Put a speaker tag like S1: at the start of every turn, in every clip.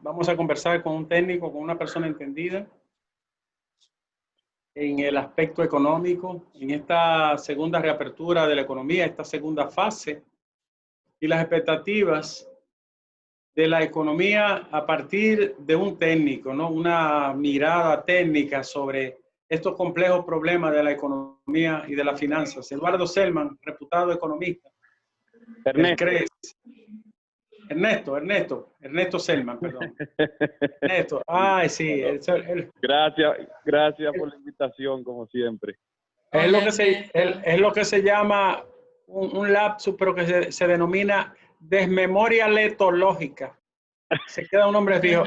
S1: vamos a conversar con un técnico, con una persona entendida en el aspecto económico, en esta segunda reapertura de la economía, esta segunda fase y las expectativas de la economía a partir de un técnico, ¿no? Una mirada técnica sobre estos complejos problemas de la economía y de las finanzas. Eduardo Selman, reputado economista del
S2: Ernesto.
S1: CRES. Ernesto Selman, perdón. Ernesto, ay, sí.
S2: Gracias por la invitación, como siempre.
S1: Es
S3: Hola, Ernesto.
S1: es lo que se llama un lapsus, pero que se denomina desmemoria letológica. Se queda un nombre fijo.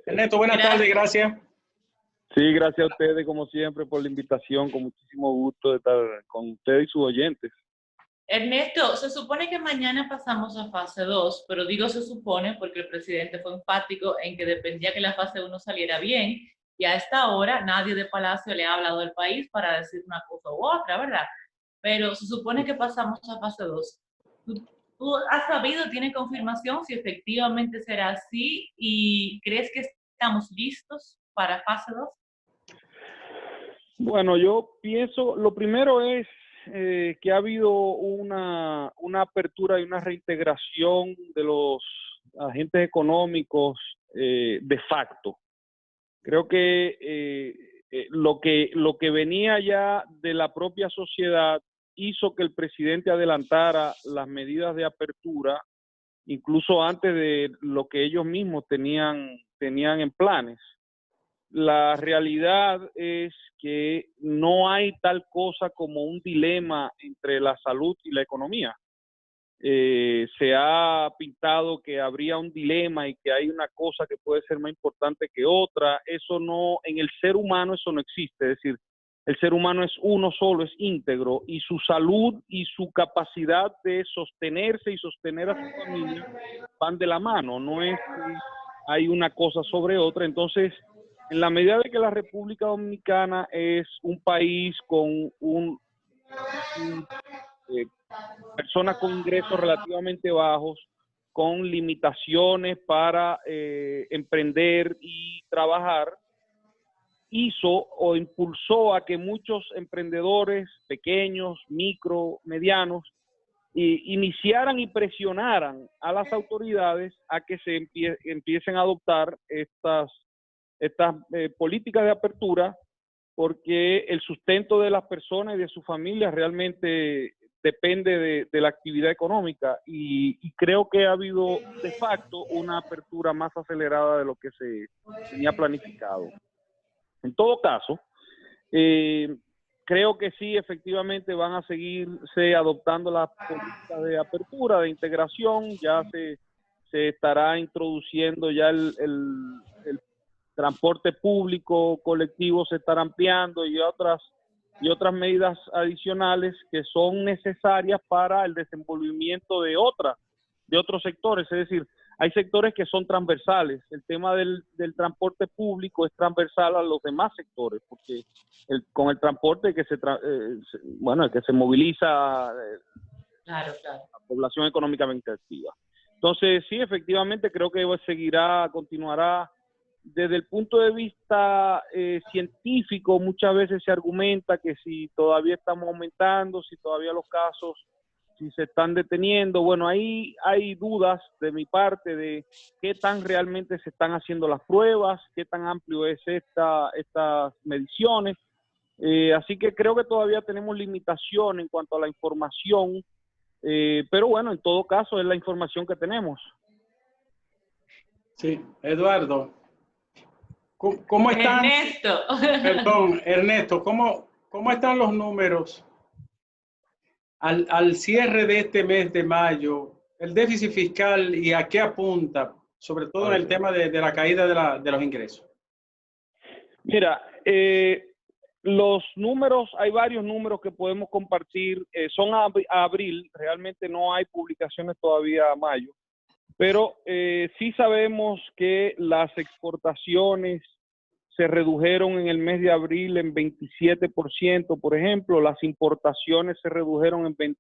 S1: Ernesto, buenas tardes, gracias.
S2: Sí, gracias a ustedes, como siempre, por la invitación. Con muchísimo gusto de estar con ustedes y sus oyentes.
S3: Ernesto, se supone que mañana pasamos a fase 2, pero digo se supone porque el presidente fue enfático en que dependía que la fase 1 saliera bien, y a esta hora nadie de Palacio le ha hablado al país para decir una cosa u otra, ¿verdad? Pero se supone que pasamos a fase 2. ¿Tú has sabido, tiene confirmación si efectivamente será así y crees que estamos listos para fase 2?
S2: Bueno, yo pienso, lo primero es que ha habido una apertura y una reintegración de los agentes económicos de facto. Creo que lo que venía ya de la propia sociedad hizo que el presidente adelantara las medidas de apertura, incluso antes de lo que ellos mismos tenían en planes. La realidad es que no hay tal cosa como un dilema entre la salud y la economía. Se ha pintado que habría un dilema y que hay una cosa que puede ser más importante que otra. Eso no, en el ser humano eso no existe. Es decir, el ser humano es uno solo, es íntegro, y su salud y su capacidad de sostenerse y sostener a su familia van de la mano. No es que hay una cosa sobre otra. Entonces, en la medida de que la República Dominicana es un país con personas con ingresos relativamente bajos, con limitaciones para emprender y trabajar, hizo o impulsó a que muchos emprendedores pequeños, micro, medianos, iniciaran y presionaran a las autoridades a que se empiecen a adoptar estas políticas de apertura, porque el sustento de las personas y de sus familias realmente depende de la actividad económica, y creo que ha habido de facto una apertura más acelerada de lo que se tenía planificado. En todo caso, creo que sí, efectivamente van a seguirse adoptando las políticas de apertura, de integración. Ya se estará introduciendo ya el transporte público colectivo, se estará ampliando, y otras medidas adicionales que son necesarias para el desenvolvimiento de otros sectores. Es decir, hay sectores que son transversales. El tema del transporte público es transversal a los demás sectores, porque con el transporte que se moviliza
S3: Claro.
S2: la población económicamente activa. Entonces, sí, efectivamente, creo que continuará. Desde el punto de vista científico, muchas veces se argumenta que si todavía estamos aumentando, si todavía los casos, si se están deteniendo. Bueno, ahí hay dudas de mi parte de qué tan realmente se están haciendo las pruebas, qué tan amplio es estas mediciones. Así que creo que todavía tenemos limitación en cuanto a la información, pero bueno, en todo caso es la información que tenemos.
S1: Sí, Eduardo, ¿cómo están?
S3: Ernesto.
S1: Perdón, Ernesto, ¿cómo están los números al cierre de este mes de mayo? El déficit fiscal, ¿y a qué apunta? Sobre todo en el tema de la caída de los ingresos.
S2: Mira, los números, hay varios números que podemos compartir. Son a abril, realmente no hay publicaciones todavía a mayo, pero sí sabemos que las exportaciones se redujeron en el mes de abril en 27%, por ejemplo. Las importaciones se redujeron en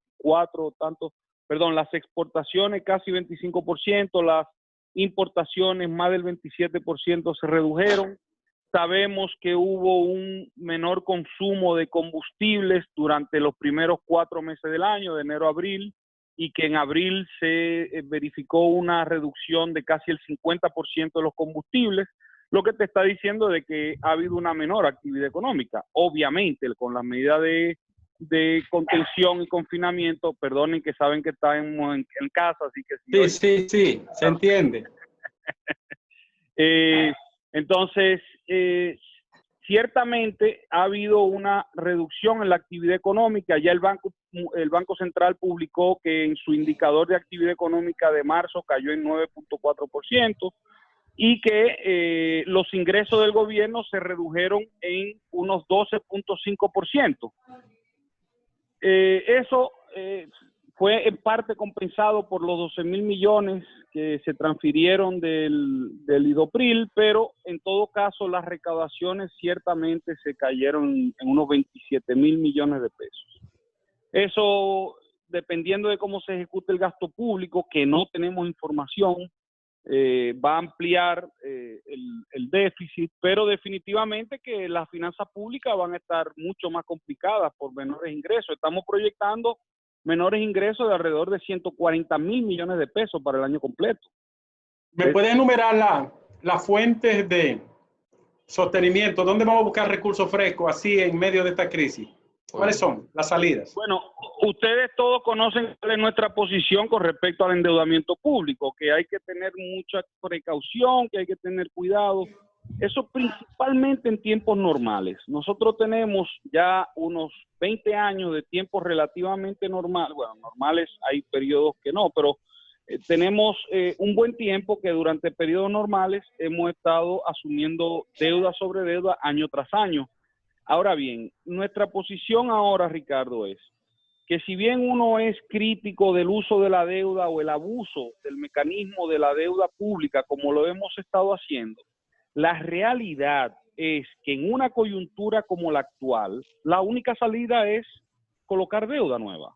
S2: las exportaciones casi 25%, importaciones más del 27% se redujeron. Sabemos que hubo un menor consumo de combustibles durante los primeros 4 meses del año, de enero a abril, y que en abril se verificó una reducción de casi el 50% de los combustibles, lo que te está diciendo de que ha habido una menor actividad económica. Obviamente, con las medidas de contención y confinamiento, perdonen que saben que estamos en casa, así que...
S1: Sí, se entiende.
S2: Entonces, ciertamente ha habido una reducción en la actividad económica. Ya el Banco Central publicó que en su indicador de actividad económica de marzo cayó en 9.4% y que los ingresos del gobierno se redujeron en unos 12.5%. Eso fue en parte compensado por los 12.000 millones que se transfirieron del IDOPRIL, pero en todo caso las recaudaciones ciertamente se cayeron en unos 27.000 millones de pesos. Eso, dependiendo de cómo se ejecute el gasto público, que no tenemos información, va a ampliar el déficit, pero definitivamente que las finanzas públicas van a estar mucho más complicadas por menores ingresos. Estamos proyectando menores ingresos de alrededor de 140.000 millones de pesos para el año completo.
S1: ¿Me puede enumerar las fuentes de sostenimiento? ¿Dónde vamos a buscar recursos frescos así en medio de esta crisis? ¿Cuáles son las salidas?
S2: Bueno, ustedes todos conocen cuál es nuestra posición con respecto al endeudamiento público, que hay que tener mucha precaución, que hay que tener cuidado. Eso principalmente en tiempos normales. Nosotros tenemos ya unos 20 años de tiempos relativamente normales. Bueno, normales hay periodos que no, pero tenemos un buen tiempo que durante periodos normales hemos estado asumiendo deuda sobre deuda año tras año. Ahora bien, nuestra posición ahora, Ricardo, es que si bien uno es crítico del uso de la deuda o el abuso del mecanismo de la deuda pública como lo hemos estado haciendo, la realidad es que en una coyuntura como la actual, la única salida es colocar deuda nueva.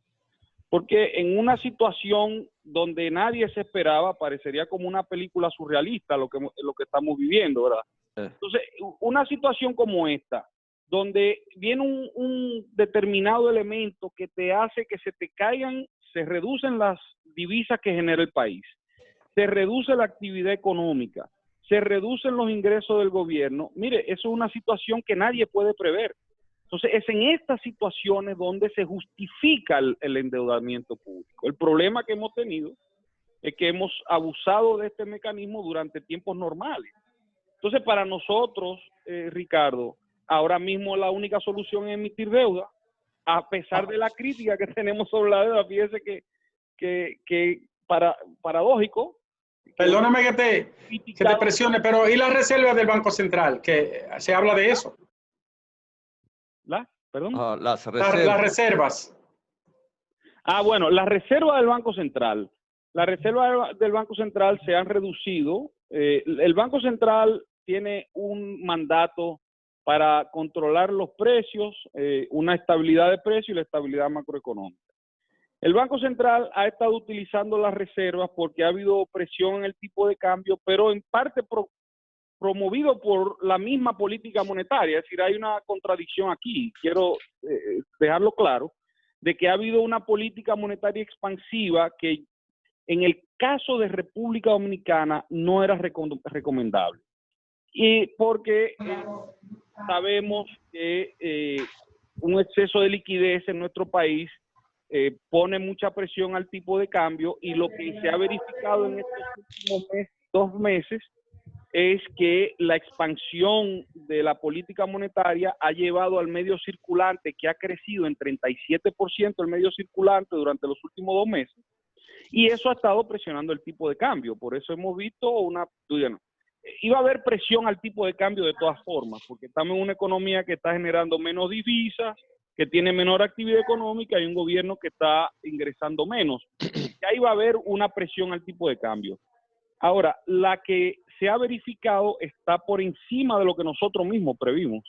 S2: Porque en una situación donde nadie se esperaba, parecería como una película surrealista lo que estamos viviendo, ¿verdad? Entonces, una situación como esta, donde viene un determinado elemento que te hace que se te caigan, se reducen las divisas que genera el país, se reduce la actividad económica, se reducen los ingresos del gobierno. Mire, eso es una situación que nadie puede prever. Entonces, es en estas situaciones donde se justifica el endeudamiento público. El problema que hemos tenido es que hemos abusado de este mecanismo durante tiempos normales. Entonces, para nosotros, Ricardo, ahora mismo la única solución es emitir deuda, a pesar de la crítica que tenemos sobre la deuda. Fíjese que paradójico.
S1: Perdóname que te presione, pero ¿y la reserva del Banco Central? Que se habla de eso.
S2: ¿Perdón?
S1: Las reservas.
S2: Bueno, las reservas del Banco Central. Las reservas del Banco Central se han reducido. El Banco Central tiene un mandato para controlar los precios, una estabilidad de precios y la estabilidad macroeconómica. El Banco Central ha estado utilizando las reservas porque ha habido presión en el tipo de cambio, pero en parte promovido por la misma política monetaria. Es decir, hay una contradicción aquí. Quiero dejarlo claro, de que ha habido una política monetaria expansiva que en el caso de República Dominicana no era recomendable. Y porque sabemos que un exceso de liquidez en nuestro país pone mucha presión al tipo de cambio, y lo que se ha verificado en estos últimos 2 meses es que la expansión de la política monetaria ha llevado al medio circulante, que ha crecido en 37% el medio circulante durante los últimos 2 meses, y eso ha estado presionando el tipo de cambio. Por eso hemos visto iba a haber presión al tipo de cambio de todas formas, porque estamos en una economía que está generando menos divisas, que tiene menor actividad económica y un gobierno que está ingresando menos. Ya iba a haber una presión al tipo de cambio. Ahora, la que se ha verificado está por encima de lo que nosotros mismos previmos,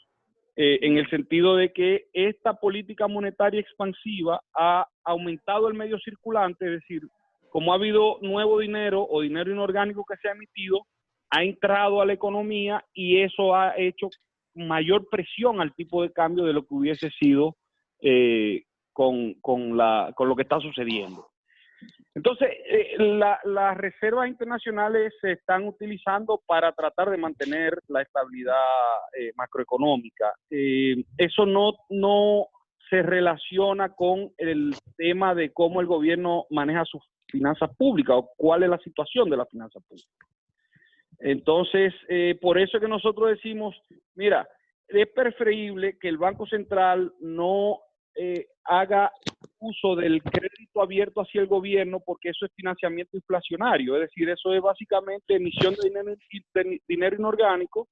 S2: en el sentido de que esta política monetaria expansiva ha aumentado el medio circulante, es decir, como ha habido nuevo dinero o dinero inorgánico que se ha emitido, ha entrado a la economía y eso ha hecho mayor presión al tipo de cambio de lo que hubiese sido con lo que está sucediendo. Entonces, las reservas internacionales se están utilizando para tratar de mantener la estabilidad macroeconómica. Eso no se relaciona con el tema de cómo el gobierno maneja sus finanzas públicas o cuál es la situación de la finanza pública. Entonces, por eso es que nosotros decimos, mira, es preferible que el Banco Central no haga uso del crédito abierto hacia el gobierno, porque eso es financiamiento inflacionario, es decir, eso es básicamente emisión de dinero inorgánico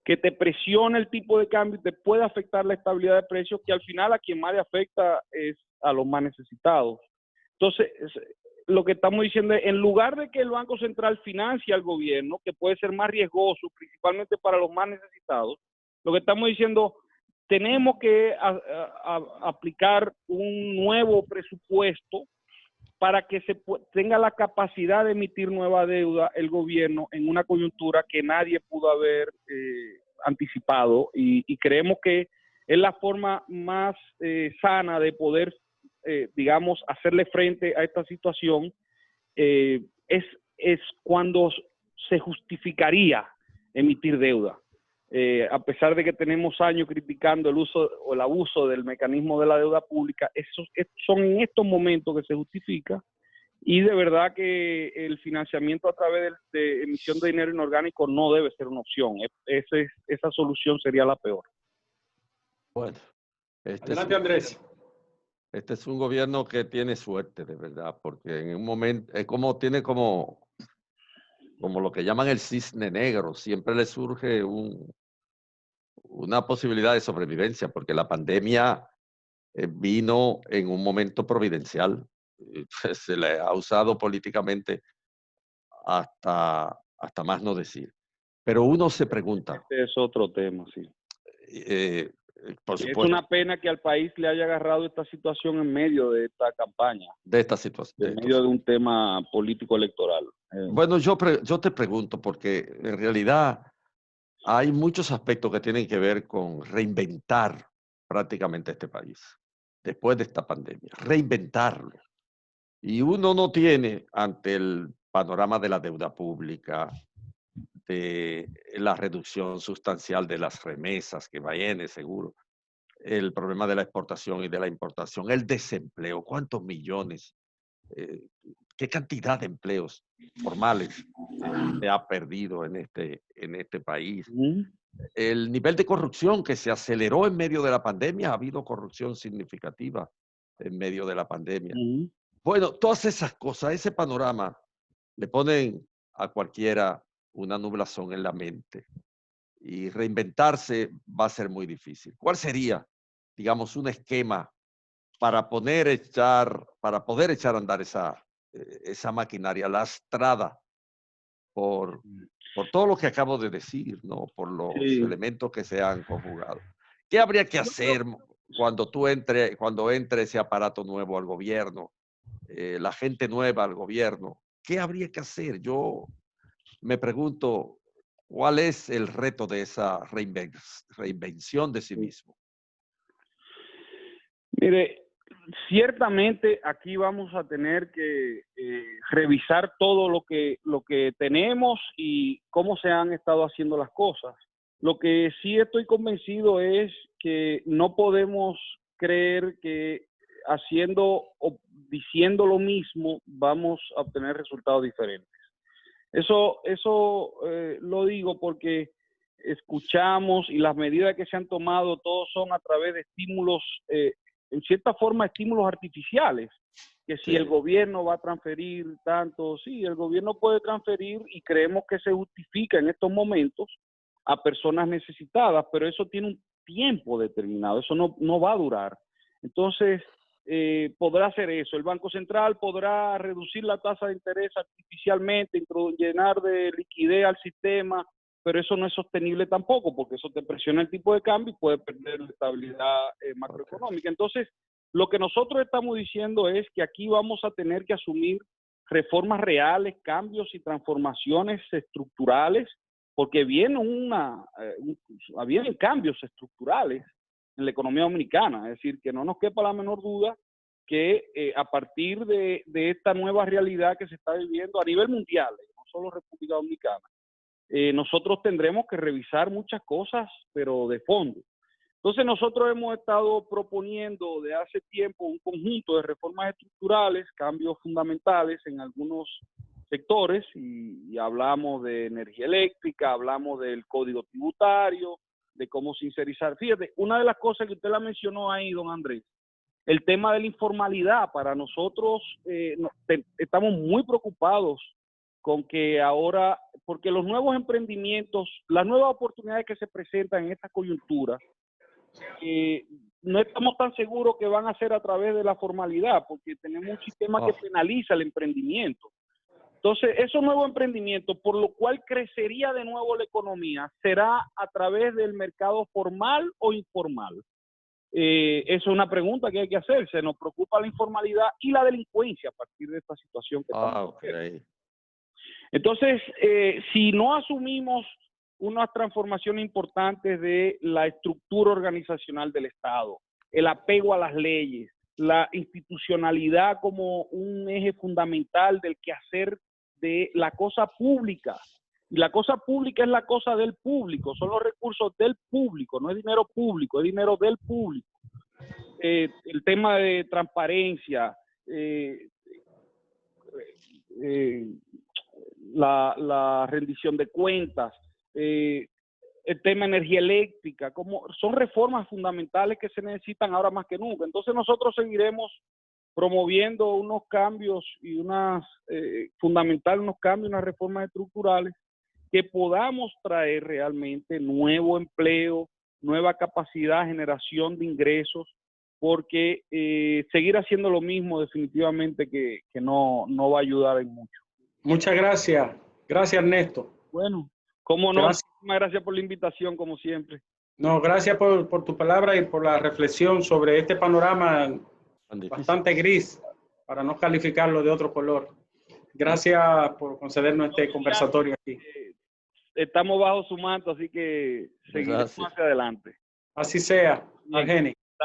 S2: que te presiona el tipo de cambio y te puede afectar la estabilidad de precios, que al final a quien más le afecta es a los más necesitados. Entonces, lo que estamos diciendo es, en lugar de que el Banco Central financie al gobierno, que puede ser más riesgoso, principalmente para los más necesitados, lo que estamos diciendo, tenemos que aplicar un nuevo presupuesto para que tenga la capacidad de emitir nueva deuda el gobierno en una coyuntura que nadie pudo haber anticipado, y creemos que es la forma más sana de poder, digamos, hacerle frente a esta situación. Es cuando se justificaría emitir deuda. A pesar de que tenemos años criticando el uso o el abuso del mecanismo de la deuda pública, son en estos momentos que se justifica, y de verdad que el financiamiento a través de emisión de dinero inorgánico no debe ser una opción. Esa solución sería la peor.
S4: Bueno,
S1: adelante, Andrés.
S4: Este es un gobierno que tiene suerte, de verdad, porque en un momento, tiene como lo que llaman el cisne negro, siempre le surge una posibilidad de sobrevivencia, porque la pandemia vino en un momento providencial. Se le ha usado políticamente hasta más no decir. Pero uno se pregunta.
S2: Este es otro tema, sí.
S4: Por supuesto,
S2: es una pena que al país le haya agarrado esta situación en medio de esta campaña.
S4: De esta situación.
S2: En medio de un tema político electoral.
S4: Bueno, yo te pregunto, porque en realidad hay muchos aspectos que tienen que ver con reinventar prácticamente este país después de esta pandemia, reinventarlo. Y uno no tiene, ante el panorama de la deuda pública, de la reducción sustancial de las remesas, que viene seguro, el problema de la exportación y de la importación, el desempleo, ¿cuántos millones? ¿Qué cantidad de empleos formales se ha perdido en este país? El nivel de corrupción que se aceleró en medio de la pandemia, ha habido corrupción significativa en medio de la pandemia. Bueno, todas esas cosas, ese panorama, le ponen a cualquiera una nublazón en la mente, y reinventarse va a ser muy difícil. ¿Cuál sería, digamos, un esquema para poder echar a andar esa maquinaria lastrada por todo lo que acabo de decir, ¿no? Por los elementos que se han conjugado? ¿Qué habría que hacer cuando entre ese aparato nuevo al gobierno, la gente nueva al gobierno? ¿Qué habría que hacer? Yo me pregunto, ¿cuál es el reto de esa reinvención de sí mismo?
S2: Mire, ciertamente aquí vamos a tener que revisar todo lo que tenemos y cómo se han estado haciendo las cosas. Lo que sí estoy convencido es que no podemos creer que haciendo o diciendo lo mismo vamos a obtener resultados diferentes. Eso lo digo porque escuchamos, y las medidas que se han tomado todos son a través de estímulos, en cierta forma estímulos artificiales, que si el gobierno va a transferir tanto, sí, el gobierno puede transferir, y creemos que se justifica en estos momentos a personas necesitadas, pero eso tiene un tiempo determinado, eso no va a durar. Entonces, podrá hacer eso. El Banco Central podrá reducir la tasa de interés artificialmente, llenar de liquidez al sistema, pero eso no es sostenible tampoco, porque eso te presiona el tipo de cambio y puede perder la estabilidad macroeconómica. Entonces, lo que nosotros estamos diciendo es que aquí vamos a tener que asumir reformas reales, cambios y transformaciones estructurales, porque vienen cambios estructurales en la economía dominicana. Es decir, que no nos quepa la menor duda que a partir de esta nueva realidad que se está viviendo a nivel mundial, no solo República Dominicana, nosotros tendremos que revisar muchas cosas, pero de fondo. Entonces nosotros hemos estado proponiendo de hace tiempo un conjunto de reformas estructurales, cambios fundamentales en algunos sectores, y hablamos de energía eléctrica, hablamos del código tributario, de cómo sincerizar. Fíjate, una de las cosas que usted la mencionó ahí, don Andrés, el tema de la informalidad. Para nosotros estamos muy preocupados con que ahora, porque los nuevos emprendimientos, las nuevas oportunidades que se presentan en esta coyuntura, no estamos tan seguros que van a ser a través de la formalidad, porque tenemos un sistema que penaliza el emprendimiento. Entonces, esos nuevos emprendimientos, por lo cual crecería de nuevo la economía, será a través del mercado formal o informal. Eso es una pregunta que hay que hacerse. Nos preocupa la informalidad y la delincuencia a partir de esta situación que estamos viviendo. Entonces, si no asumimos unas transformaciones importantes de la estructura organizacional del Estado, el apego a las leyes, la institucionalidad como un eje fundamental del quehacer de la cosa pública. Y la cosa pública es la cosa del público, son los recursos del público, no es dinero público, es dinero del público. El tema de transparencia, la rendición de cuentas, el tema de energía eléctrica, como son reformas fundamentales que se necesitan ahora más que nunca. Entonces nosotros seguiremos promoviendo unos cambios y unas reformas estructurales que podamos traer realmente nuevo empleo, nueva capacidad, generación de ingresos, porque seguir haciendo lo mismo definitivamente que no va a ayudar en mucho.
S1: Muchas gracias. Gracias, Ernesto.
S2: Bueno, cómo no,
S1: gracias.
S2: Muchísimas gracias por la invitación, como siempre.
S1: No, gracias por tu palabra y por la reflexión sobre este panorama bastante gris, para no calificarlo de otro color. Gracias por concedernos este conversatorio aquí.
S2: Estamos bajo su manto, así que seguiremos hacia adelante.
S1: Así sea, Argenis.